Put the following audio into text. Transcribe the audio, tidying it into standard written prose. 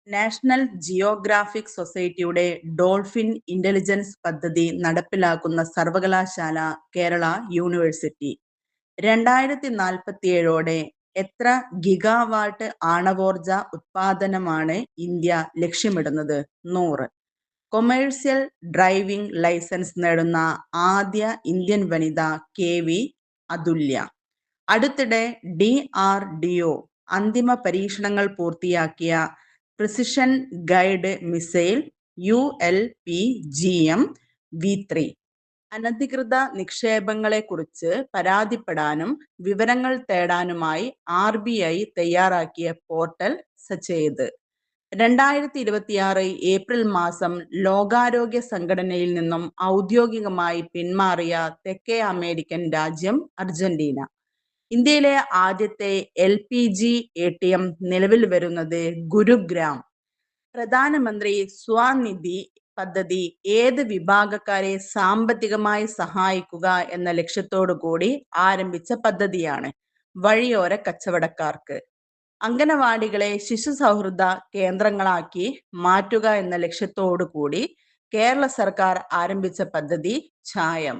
National geographic സൊസൈറ്റിയുടെ dolphin intelligence പദ്ധതി നടപ്പിലാക്കുന്ന സർവകലാശാല കേരള യൂണിവേഴ്സിറ്റി. 2047ഓടെ എത്ര ഗിഗാവാട്ട് ആണവോർജ ഉത്പാദനമാണ് ഇന്ത്യ ലക്ഷ്യമിടുന്നത്? 100. കൊമേഴ്സ്യൽ ഡ്രൈവിംഗ് ലൈസൻസ് നേടുന്ന ആദ്യ ഇന്ത്യൻ വനിത KV അതുല്യ. അടുത്തിടെ DRDO അന്തിമ പരീക്ഷണങ്ങൾ പൂർത്തിയാക്കിയ പ്രിസിഷൻ ഗൈഡ് മിസൈൽ ULPGM-V3 അനധികൃത നിക്ഷേപങ്ങളെക്കുറിച്ച് പരാതിപ്പെടാനും വിവരങ്ങൾ തേടാനുമായി RBI തയ്യാറാക്കിയ പോർട്ടൽ സചേത്. 2026 ഏപ്രിൽ മാസം ലോകാരോഗ്യ സംഘടനയിൽ നിന്നും ഔദ്യോഗികമായി പിന്മാറിയ തെക്കേ അമേരിക്കൻ രാജ്യം അർജന്റീന. ഇന്ത്യയിലെ ആദ്യത്തെ LPG ATM നിലവിൽ വരുന്നത് ഗുരുഗ്രാം. പ്രധാനമന്ത്രി സ്വനിധി പദ്ധതി ഏത് വിഭാഗക്കാരെ സാമ്പത്തികമായി സഹായിക്കുക എന്ന ലക്ഷ്യത്തോടു കൂടി ആരംഭിച്ച പദ്ധതിയാണ്? വഴിയോര കച്ചവടക്കാർക്ക്. അംഗനവാടികളെ ശിശു സൗഹൃദ കേന്ദ്രങ്ങളാക്കി മാറ്റുക എന്ന ലക്ഷ്യത്തോടു കൂടി കേരള സർക്കാർ ആരംഭിച്ച പദ്ധതി ഛായം.